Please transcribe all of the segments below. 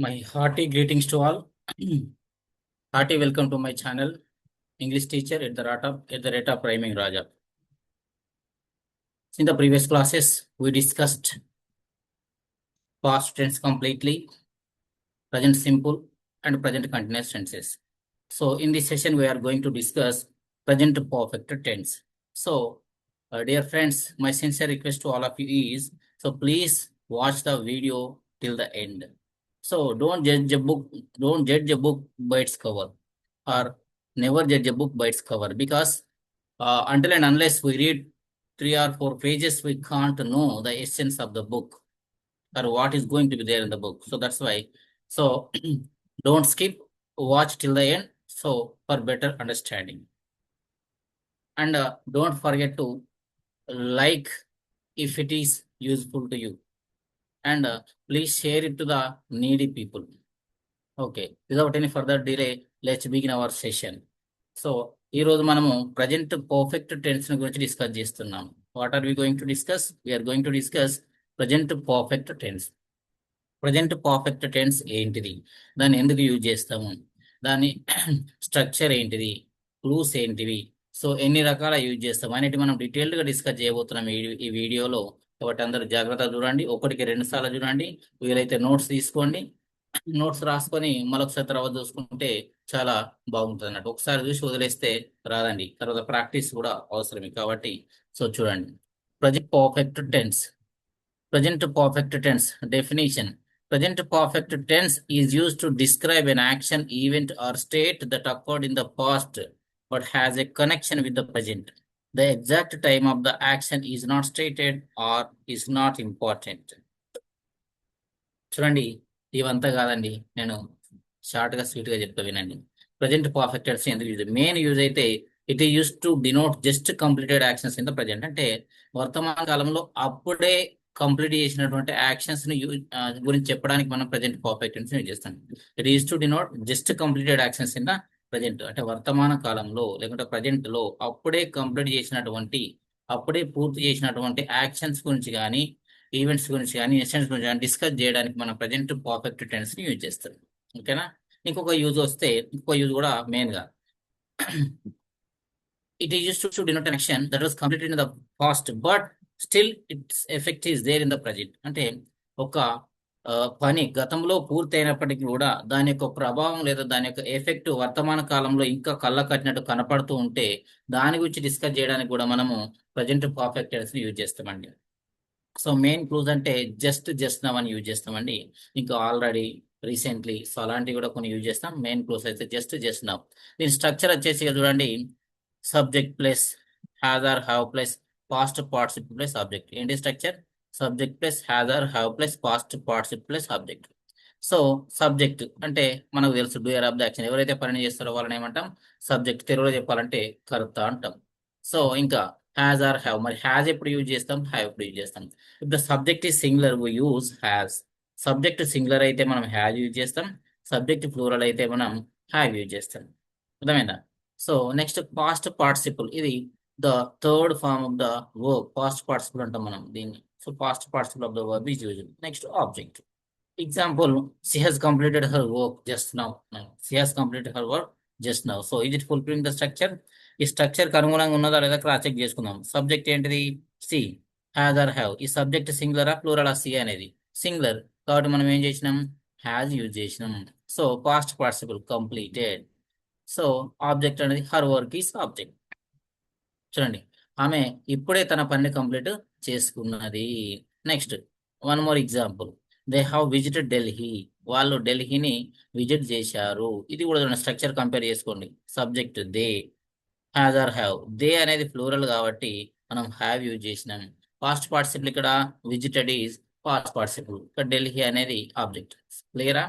My hearty greetings to all. Hearty welcome to my channel, English teacher at the rate of rhyming Raja. In the previous classes, we discussed past tense completely, present simple, and present continuous tenses. So in this session, we are going to discuss present perfect tense. So, dear friends, my sincere request to all of you is, so please watch the video till the end. So don't judge a book by its cover, or never judge a book by its cover, because until and unless we read 3 or 4 pages, we can't know the essence of the book or what is going to be there in the book. So that's why. So don't skip, watch till the end. So for better understanding, and don't forget to like if it is useful to you, and please share it to the needy people. Okay, without any further delay, let's begin our session. So ఈ రోజు మనము present perfect tense గురించి discuss చేస్తున్నాం. What are we going to discuss? We are going to discuss present perfect tense. Present perfect tense ఏంటిది, దాన్ని ఎందుకు use చేస్తాము, దాని స్ట్రక్చర్ ఏంటిది, క్లూస్ ఏంటివి, సో ఎన్ని రకాల యూజ్ చేస్తాం అనేది మనం డీటెయిల్డ్గా డిస్కస్ చేయబోతున్నాం ఈ వీడియోలో. కాబట్టి అందరూ జాగ్రత్తగా చూడండి, ఒకటికి 2 సార్లు చూడండి, వీలైతే నోట్స్ తీసుకోండి. నోట్స్ రాసుకొని మరొకసారి తర్వాత చూసుకుంటే చాలా బాగుంటుంది అన్నట్టు. ఒకసారి చూసి వదిలేస్తే రాదండి, తర్వాత ప్రాక్టీస్ కూడా అవసరమే. కాబట్టి సో చూడండి, present perfect tense. Present perfect tense definition. Present perfect tense is used to describe an action, event, or state that occurred in the past but has a connection with the present. The exact time of the action is not stated or is not important. చూడండి, ఇవంతా కాదండి, నేను షార్ట్గా స్వీట్గా చెప్తా వినండి. Present perfect tense ఎందుకు use? Main use అయితే it is use to denote just completed actions in the present. అంటే వర్తమాన కాలంలో అప్పుడే కంప్లీట్ చేసినటువంటి యాక్షన్స్ ని గురించి చెప్పడానికి మనం ప్రజెంట్ పర్ఫెక్ట్ టెన్స్ యూజ్ చేస్తాం. It is to denote just completed actions in the present. అంటే వర్తమాన కాలంలో లేకుంటే ప్రజెంట్ లో అప్పుడే కంప్లీట్ చేసినటువంటి, అప్పుడే పూర్తి చేసినటువంటి యాక్షన్స్ గురించి కానీ, ఈవెంట్స్ గురించి కానీ, ఇన్సిడెంట్స్ గురించి కానీ డిస్కస్ చేయడానికి మనం ప్రజెంట్ పర్ఫెక్ట్ టెన్స్ ని యూజ్ చేస్తాం. ఓకేనా? ఇంకొక యూజ్ వస్తే, ఇంకొక యూజ్ కూడా మెయిన్ గా, it is used to denote an action that was completed in the past but still its effect is there in the present. అంటే ఒక పని గతంలో పూర్తయినప్పటికీ కూడా దాని యొక్క ప్రభావం లేదా దాని యొక్క ఎఫెక్ట్ వర్తమాన కాలంలో ఇంకా కళ్ళ కట్టినట్టు కనపడుతూ ఉంటే దాని గురించి డిస్కస్ చేయడానికి కూడా మనము ప్రజెంట్ పర్ఫెక్ట్ టెన్స్ ని యూజ్ చేస్తామండి. సో మెయిన్ క్లూజ్ అంటే జస్ట్ నవ్ అని యూజ్ చేస్తామండి. ఇంకా ఆల్రెడీ, రీసెంట్లీ, సో అలాంటివి కూడా కొన్ని యూజ్ చేస్తాం. మెయిన్ క్లూజ్ అయితే జస్ట్ నవ్. దీని స్ట్రక్చర్ వచ్చేసి చూడండి, subject plus has or have plus past participle plus object. ఏంటి structure? Subject plus has or have plus past participle plus object. So subject అంటే మనకు తెలుసు, డూయర్ ఆఫ్ ద యాక్షన్. ఎవరైతే పని చేస్తారో వాళ్ళని ఏమంటాం? సబ్జెక్ట్. తెలుగులో చెప్పాలంటే కర్త అంటాం. సో ఇంకా హ్యాజ్ ఆర్ హ్యావ్, మరి హ్యాజ్ ఎప్పుడు యూజ్ చేస్తాం, హ్యావ్ ఎప్పుడు యూజ్ చేస్తాం? If the subject is singular we use has. Subject singular అయితే మనం హ్యాజ్ యూజ్ చేస్తాం, సబ్జెక్ట్ ప్లూరల్ అయితే మనం హ్యావ్ యూజ్ చేస్తాం. అర్థమైందా? సో నెక్స్ట్ పాస్ట్ పార్టిసిపుల్, ఇది the third form of the verb. Past participle అంటాం మనం దీన్ని. So past participle of the verb is used. Next object. Example, she has completed her work just now. She has completed her work just now. So is it fulfilling the structure? ఈ structure కి అనుగుణంగా ఉన్నదా లేదా cross check చేసుకుందాం. Subject ఏంటిది? C. Has or have. ఈ subject సింగులరా ప్లూరలా? C అనేది singular కాబట్టి మనం ఏం చేసినాం? హ్యాజ్ యూజ్ చేసినాం. So past participle completed. So object అనేది హర్ వర్క్ ఈస్ ఆబ్జెక్ట్. చూడండి, ఆమె ఇప్పుడే తన పనిని కంప్లీట్ చేసుకున్నది. Next one more example, they have visited Delhi. వాళ్ళు ఢిల్లీని విజిట్ చేశారు. ఇది కూడా స్ట్రక్చర్ కంపేర్ చేసుకోండి. Subject they, has or have. They అనేది ఫ్లూరల్ కాబట్టి మనం హ్యావ్ యూజ్ చేసినాం. పాస్ట్ పార్టిసిపుల్ ఇక్కడ విజిటెడ్ ఈజ్ పాస్ట్ పార్టిసిపుల్, ఇక్కడ ఢిల్లీ అనేది ఆబ్జెక్ట్. క్లియరా?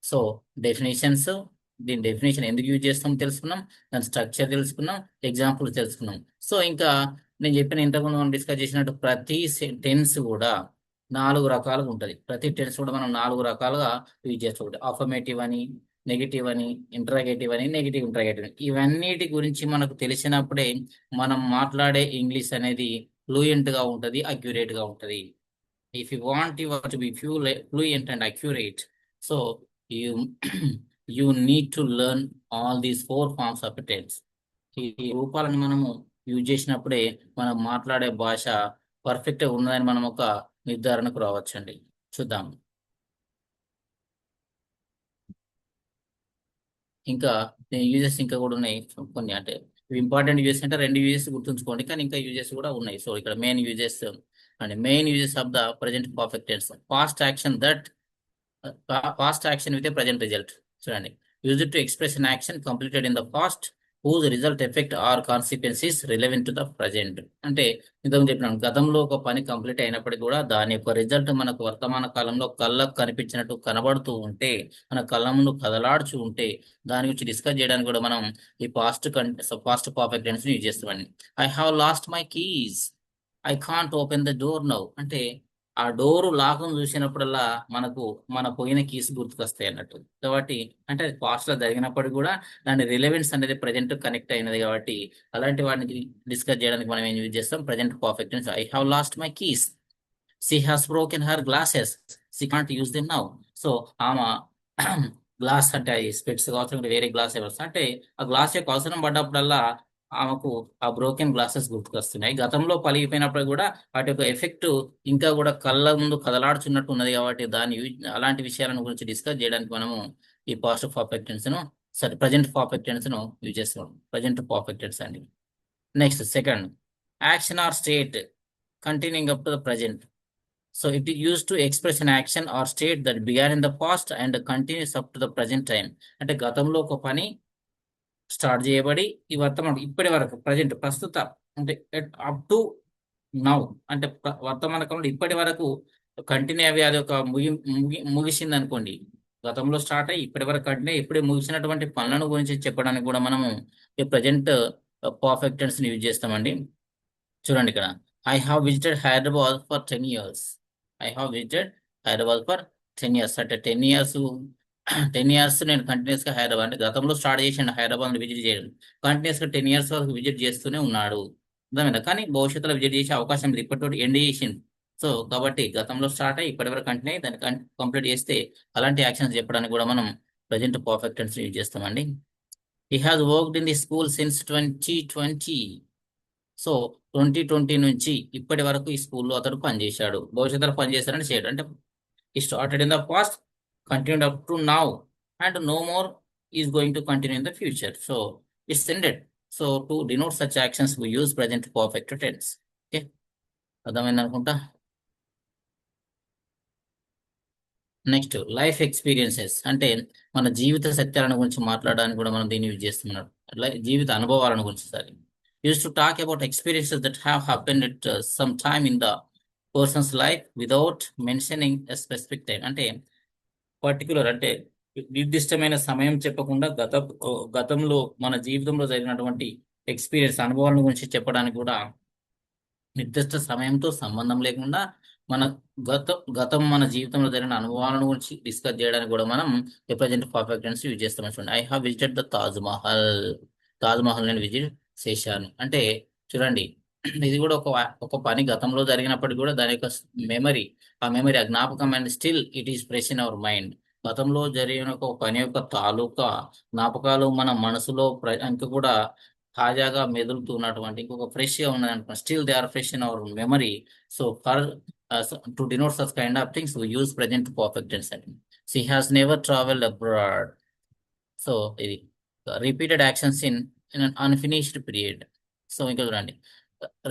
సో డెఫినేషన్స్, దీని డెఫినేషన్ ఎందుకు యూజ్ చేస్తాం తెలుసుకున్నాం, దాని స్ట్రక్చర్ తెలుసుకున్నాం, ఎగ్జాంపుల్స్ తెలుసుకున్నాం. సో ఇంకా నేను చెప్పిన ఇంతకుముందు మనం డిస్కస్ చేసినట్టు ప్రతి టెన్స్ కూడా 4 రకాలుగా ఉంటుంది. ప్రతి టెన్స్ కూడా మనం 4 రకాలుగా యూజ్ చేస్తాం. అఫర్మేటివ్ అని, నెగిటివ్ అని, ఇంటరాగేటివ్ అని, నెగిటివ్ ఇంటరాగేటివ్ అని. ఇవన్నిటి గురించి మనకు తెలిసినప్పుడే మనం మాట్లాడే ఇంగ్లీష్ అనేది ఫ్లూయెంట్ గా ఉంటుంది, అక్యురేట్ గా ఉంటుంది. If you want your to be fluent and accurate, so you you need to learn all these 4 forms of tense. ఈ రూపాలను మనము యూజ్ చేసినప్పుడే మనం మాట్లాడే భాష పర్ఫెక్ట్గా ఉన్నదని మనం ఒక నిర్ధారణకు రావచ్చండి. చూద్దాం. ఇంకా యూజెస్ ఇంకా కూడా ఉన్నాయి కొన్ని. అంటే ఇంపార్టెంట్ యూజెస్ అంటే 2 యూజెస్ గుర్తుంచుకోండి, కానీ ఇంకా యూజెస్ కూడా ఉన్నాయి. సో ఇక్కడ main uses of the present perfect tense. Past action with a present result. చూడండి, use to express an action completed in the past whose result effect or consequences relevant to the present. అంటే ఇంతకు చెప్పినాను, గతంలో ఒక పని complete అయినప్పటికీ కూడా దాని యొక్క రిజల్ట్ మనకు వర్తమాన కాలంలో కళ్ళకు కనిపించినట్టు కనబడుతూ ఉంటే, మన కళ్ళ ముందు కదలాడుచు ఉంటే, దాని గురించి డిస్కస్ చేయడానికి కూడా మనం ఈ పాస్ట్ పర్ఫెక్ట్ టెన్స్ యూజ్ చేస్తామండి. I have lost my keys, I can't open the door now. అంటే ఆ డోరు లాకం చూసినప్పుడల్లా మనకు మన పోయిన కీస్ గుర్తుకొస్తాయి అన్నట్టు. కాబట్టి అంటే అది పాస్ట్ లో జరిగినప్పుడు కూడా దాని రిలవెన్స్ అనేది ప్రజెంట్ కనెక్ట్ అయినది. కాబట్టి అలాంటి వాటిని డిస్కస్ చేయడానికి మనం ఏం యూజ్ చేస్తాం? Present perfect tense. I have lost my keys, she has broken her glasses, she can't use them now. So ఆమె గ్లాస్ అంటే అది స్పెట్స్ కావచ్చు, ఇంకా వేరే గ్లాస్ ఎవరు అంటే ఆ గ్లాస్ యొక్క అవసరం పడ్డప్పుడల్లా ఆమెకు ఆ బ్రోకెన్ గ్లాసెస్ గుర్తుకొస్తున్నాయి. గతంలో పలిగిపోయినప్పుడు కూడా వాటి యొక్క ఎఫెక్ట్ ఇంకా కూడా కళ్ళ ముందు కదలాడుచున్నట్టు ఉన్నది. కాబట్టి అలాంటి విషయాలను గురించి డిస్కస్ చేయడానికి మనము ఈ పాస్ట్ పర్ఫెక్ట్ టెన్స్ ను ప్రజెంట్ పర్ఫెక్ట్ టెన్స్ ను యూజ్ చేస్తాం. ప్రజెంట్ పర్ఫెక్ట్ టెన్స్ అండి. Next second, action or state continuing up to the present. So it is used to express an action or state that began in the past and continues up to the present time. అంటే గతంలో ఒక పని start చేయబడి ఈ వర్తమానం ఇప్పటి వరకు present ప్రస్తుత అంటే అప్ టు నౌ అంటే వర్తమాన కాలంలో ఇప్పటి వరకు కంటిన్యూ అవి అది ఒక ముగిసింది అనుకోండి. గతంలో స్టార్ట్ అయ్యి ఇప్పటి వరకు కంటిన్యూ ఇప్పుడే ముగిసినటువంటి పనులను గురించి చెప్పడానికి కూడా మనము ఈ ప్రజెంట్ పర్ఫెక్ట్ టెన్స్ ని యూజ్ చేస్తామండి. చూడండి ఇక్కడ, I have visited Hyderabad for 10 years. I have visited Hyderabad for 10 years. అంటే 10 years 10 years నేను కంటిన్యూస్ గా హైదరాబాద్ అంటే గతంలో స్టార్ట్ చేసిన హైదరాబాద్ విజిట్ చేయడం కంటిన్యూస్ గా 10 years వరకు విజిట్ చేస్తూనే ఉన్నాడు. అర్థమైందా? కానీ భవిష్యత్తులో విజిట్ చేసే అవకాశం లేదు, ఇప్పటి ఎండ్ చేసింది. సో కాబట్టి గతంలో స్టార్ట్ అయ్యి ఇప్పటి వరకు కంటిన్యూ అయ్యి దాన్ని కంప్లీట్ చేస్తే అలాంటి యాక్షన్స్ చెప్పడానికి కూడా మనం ప్రజెంట్ పర్ఫెక్ట్ టెన్స్ యూజ్ చేస్తామండి. He has worked in the school since 2020. So 2020 నుంచి ఇప్పటి వరకు ఈ స్కూల్లో అతడు పనిచేశాడు. భవిష్యత్తులో పనిచేశాడని చేయడు అంటే ఈ started in the past, continued up to now, and no more is going to continue in the future. So it's ended. So to denote such actions we use present perfect tense. Okay, అర్థమైంది అనుకుంటా. Next, life experiences అంటే మన జీవిత సత్యాలను గురించి మాట్లాడడానికి కూడా మనం దీన్ని యూజ్ చేస్తున్నాం. జీవిత అనుభవాలను గురించి సరే use to talk about experiences that have happened at some time in the persons life without mentioning a specific time. అంటే పర్టికులర్ అంటే నిర్దిష్టమైన సమయం చెప్పకుండా గతంలో మన జీవితంలో జరిగినటువంటి ఎక్స్పీరియన్స్ అనుభవాల గురించి చెప్పడానికి కూడా నిర్దిష్ట సమయంతో సంబంధం లేకుండా మన గతం మన జీవితంలో జరిగిన అనుభవాలను గురించి డిస్కస్ చేయడానికి కూడా మనం ప్రజెంట్ పర్ఫెక్ట్ టెన్స్ యూజ్ చేస్తాం. చూడండి, I have visited the Taj Mahal నేను విజిట్ చేశాను. అంటే చూడండి, ఇది కూడా ఒక పని గతంలో జరిగినప్పటికీ కూడా దాని యొక్క ఆ జ్ఞాపకం and still it is fresh in our mind. గతంలో జరిగిన ఒక పని యొక్క తాలూకా జ్ఞాపకాలు మన మనసులో ఇంకా కూడా తాజాగా మెదులుతున్నటువంటి ఇంకొక ఫ్రెష్ గా ఉన్నది అనుకోండి, still they are fresh in our memory. So for to denote such kind of things we use present perfect tense అండి. She has never travelled abroad. So ఇది repeated actions in an unfinished period. So ఇంకా చూడండి,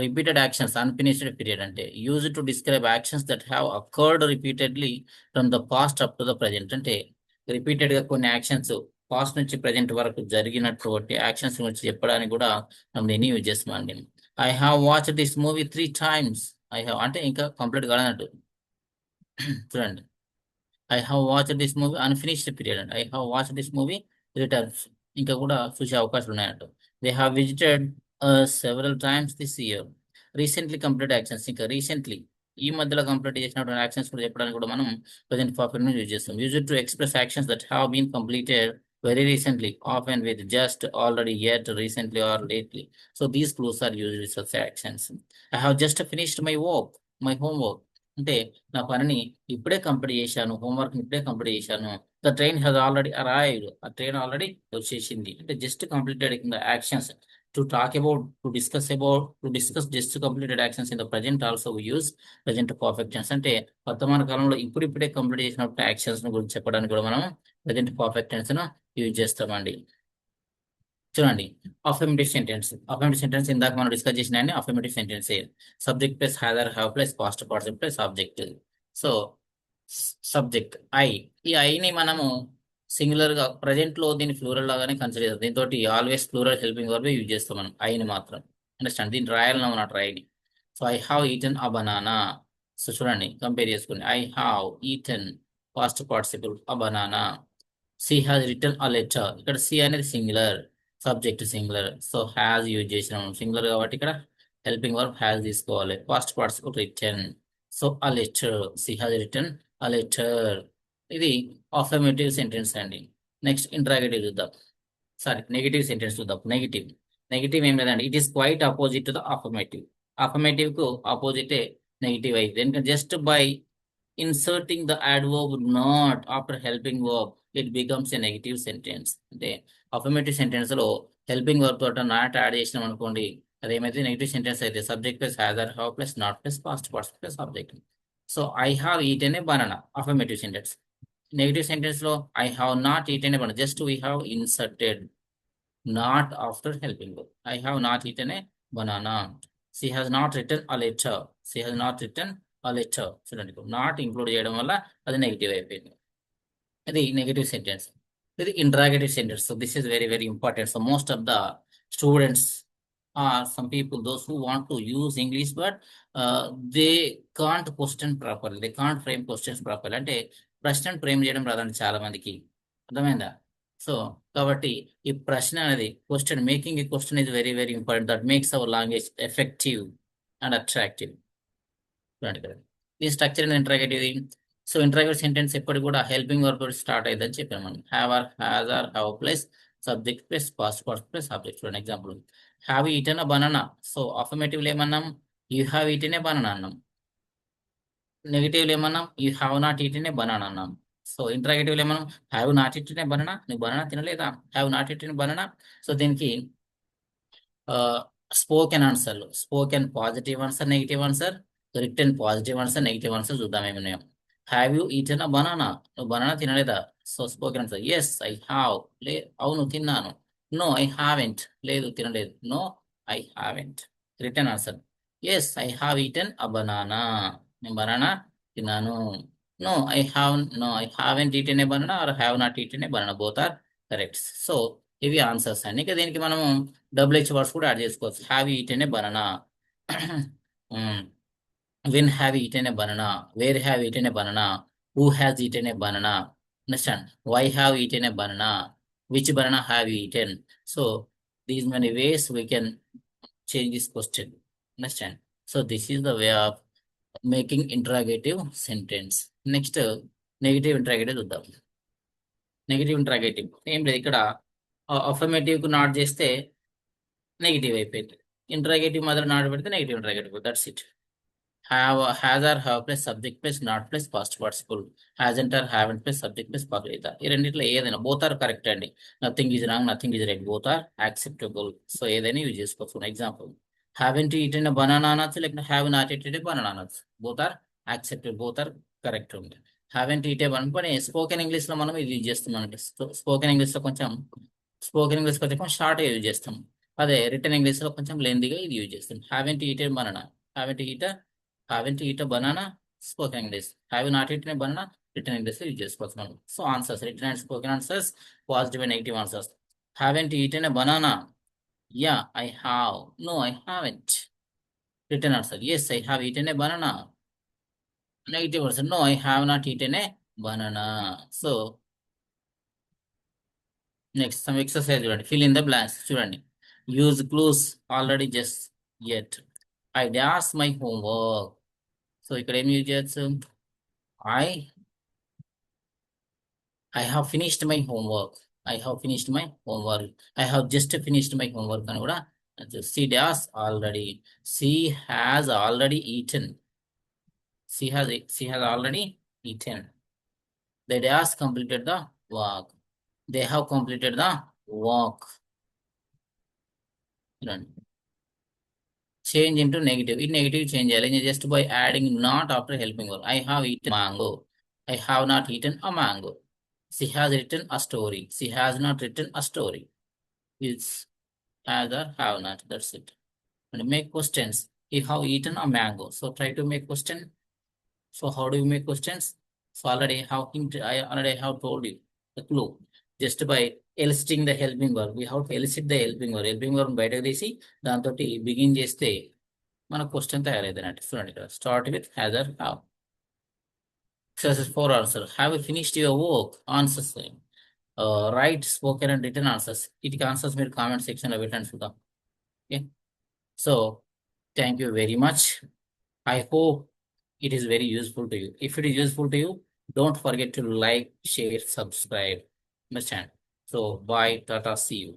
repeated actions unfinished period అంటే use to describe actions that have occurred repeatedly from the past up to the present. అంటే repeated గా కొన్ని actions past నుంచి present వరకు జరిగినటువంటి యాక్షన్స్ గురించి చెప్పడానికి కూడా మనం దీన్ని యూజ్ చేస్తామండి. I have watch this movie 3 times. I have అంటే ఇంకా కంప్లీట్ కాదన్నట్టు. చూడండి, I have watch this movie unfinished period అండి. I have watch this movie 3 times. ఇంకా కూడా చూసే అవకాశాలు ఉన్నాయంట. They have visited several times this year. Recently complete actions ఇంకా రీసెంట్లీ ఈ మధ్యలో కంప్లీట్ చేసినటువంటి యాక్షన్స్ కూడా చెప్పడానికి కూడా మనం ప్రజెంట్ పర్ఫెక్ట్ యూజ్ చేస్తాం. Use to express actions that have been completed very recently, often with just already, yet, recently, or lately. So these clues are used with such actions. I have just finished my homework. అంటే నా పనిని ఇప్పుడే complete చేశాను, homework ఇప్పుడే complete చేశాను. The train has already arrived, ఆ train already వచ్చేసింది. అంటే just completed the actions. To talk about, to discuss just completed actions in the present also use present perfect tense. అంటే వర్తమాన కాలంలో ఇప్పుడిప్పుడే కంప్లీట్ చేసినప్పుడు యాక్షన్స్ గురించి చెప్పడానికి కూడా మనం ప్రజెంట్ పర్ఫెక్ట్ టెన్స్ ను యూజ్ చేస్తామండి. చూడండి, అఫర్మేటివ్ సెంటెన్స్ ఇందాక మనం డిస్కస్ చేసిన affirmative sentence. Subject plus has or have plus past participle plus object. So subject I, ఈ ఐని మనము సింగులర్ గా ప్రజెంట్ లో దీన్ని ఫ్లూరల్ లాగానే కన్సిడర్ చేస్తాం. దీంతో always plural helping verb use చేస్తాం మనం ఐని మాత్రం. అండర్స్టాండ్, దీన్ని రాయాలన్నా మన ట్రైని. So I have eaten a banana. So చూడండి, కంపేర్ చేసుకోండి. I have eaten past participle a banana. She has written a letter. ఇక్కడ సి అనేది singular, subject singular. So has use చేసినాం సింగులర్ కాబట్టి ఇక్కడ హెల్పింగ్ వర్బ్ హ్యాజ్ తీసుకోవాలి. Past participle written. So a letter, she has written a letter. ఇది affirmative sentence అండి. Next interrogative చూద్దాం. Sorry, negative sentence చూద్దాం. నెగిటివ్ ఏం లేదండి, it is quite opposite to the affirmative. Affirmative కు ఆపోజిటే నెగిటివ్ అయితే, ఎందుకంటే just by inserting the adverb not after helping verb it becomes a negative sentence. అంటే అఫర్మేటివ్ సెంటెన్స్ లో హెల్పింగ్ వర్బ్ తోట నాట్ యాడ్ చేసినాం అనుకోండి, అదేమైతే నెగిటివ్ సెంటెన్స్ అయితే. Subject plus has or have plus not plus past participle plus object. So I have eaten a banana, affirmative sentence. Negative sentence లో I have not eaten a banana, just we have inserted not after helping verb. I have not eaten a banana. She has not written a letter. She has not written a letter. చూడండి, not include చేయడం వల్ల అది negative అయిపోయింది. ఇది negative sentence. ఇది interrogative sentence. So this is very very important. So most of the students some people, those who want to use English, but they can't question properly. They can't frame questions properly. అంటే ప్రశ్నను frame చేయడం రాదండి చాలా మందికి. అర్థమైందా? So కాబట్టి ఈ ప్రశ్న అనేది, question making a question is very very important. That makes our language effective and attractive. చూడండి ఇక్కడ ఈ structure interrogative. So interrogative sentence ఎప్పుడు కూడా హెల్పింగ్ వర్బ్ స్టార్ట్ అయ్యిందని చెప్పాను మనం. Have or has or have plus subject plus past participle plus object. చూడండి example, have eaten a banana. So affirmative ఏమన్నాం, you have eaten a banana అన్నాం. Negative ఏమన్నాం, you have not eaten a banana అన్నాం. So interrogative ఏమన్నాం, have not eaten a banana, నువ్వు banana తినలేదా, have not eaten banana. So దీనికి spoken ఆన్సర్లు, spoken positive answer, negative answer, written positive answer, negative answer చూద్దాం ఏమున్నాయో. Have you eaten a banana, నువ్వు banana తినలేదా. So spoken answer, yes I have, అవును తిన్నాను. నో ఐ హ్యావెంట్, లేదు తినలేదు. No I haven't. Written answer, yes I have eaten a banana, నేను banana తిన్నాను. No I haven't eaten a banana or have not eaten a banana, both are correct. So ఇవి answers అండి. ఇంకా దీనికి మనము WH words కూడా add చేసుకోవచ్చు. Have eaten a banana, when have eaten a banana, where have eaten a banana, who has eaten a banana. Understand, why have eaten a banana, which banana have eaten. So these many ways we can change this question. Understand. So this is the way of making interrogative sentence. Next negative interrogative చూద్దాం. Negative interrogative ఏం లేదు, ఇక్కడ affirmative కు not చేస్తే negative అయిపోయింది. Interrogative మాత్రం not పెడితే negative interrogative. That's it. Has or have plus subject plus not plus past participle. Hasn't or haven't plus subject plus past. ఈ రెండిట్లో ఏదైనా బోత్ ఆర్ కరెక్ట్ అండి. Nothing is wrong, nothing is right, both are acceptable. So ఏదైనా use చేసుకోవచ్చు. Example, haven't eaten banana అనొచ్చు, లేకపోతే have not eaten banana అనొచ్చు. Both are acceptable, both are correct ఉంది. హ్యావెంట్ ఈటే అనుకోని స్పోకెన్ ఇంగ్లీష్ లో మనం ఇది యూజ్ చేస్తున్నాం. స్పోకెన్ ఇంగ్లీష్ లో కొంచెం షార్ట్ యూజ్ చేస్తాం. అదే రిటర్న్ ఇంగ్లీష్ లో కొంచెం లెందీగా ఇది యూజ్ చేస్తాం. Haven't eaten banana, haven't eat banana spoken English, have not eaten a banana written English use చేసుకోవచ్చు మనం. So answers, written and spoken answers, positive and negative answers. Haven't eaten a banana, yeah I have, no I haven't. Written answer, yes I have eaten a banana. Negative answer, no I have not eaten a banana. So next some exercise చూడండి. Fill in the blanks. చూడండి, use clues already just yet, I dash my homework. So ఇక్కడ ఏం use చేయొచ్చు, I I have finished my homework, I have finished my homework, I have just finished my homework అని కూడా. She dash already, she has already eaten, she has already eaten. They dash completed the walk. They have completed the walk. Change into negative. In negative change చేయాలి just by adding not after helping verb. I have eaten mango. I have not eaten a mango. She has written a story. She has not written a story. It's has or have not. That's it. And make questions. You have eaten a mango. So try to make question. So how do you make questions? So I already have told you the clue. Just by eliciting the helping verb. We have to elicit the helping verb. Helping verb బయటకు తీసి దాంతో begin చేస్తే మన question తయారైందన్నట్టు. చూడండి ఇక్కడ start with has or have. Exercise 4 answer. Have you finished your work? Answers right spoken and return answers. వీటికి answers మీరు comment సెక్షన్లో పెట్టండి చూద్దాం. Okay, so thank you very much. I hope it is very useful to you. If it is useful to you, don't forget to like, share, subscribe. Understand? So bye, tata, see you.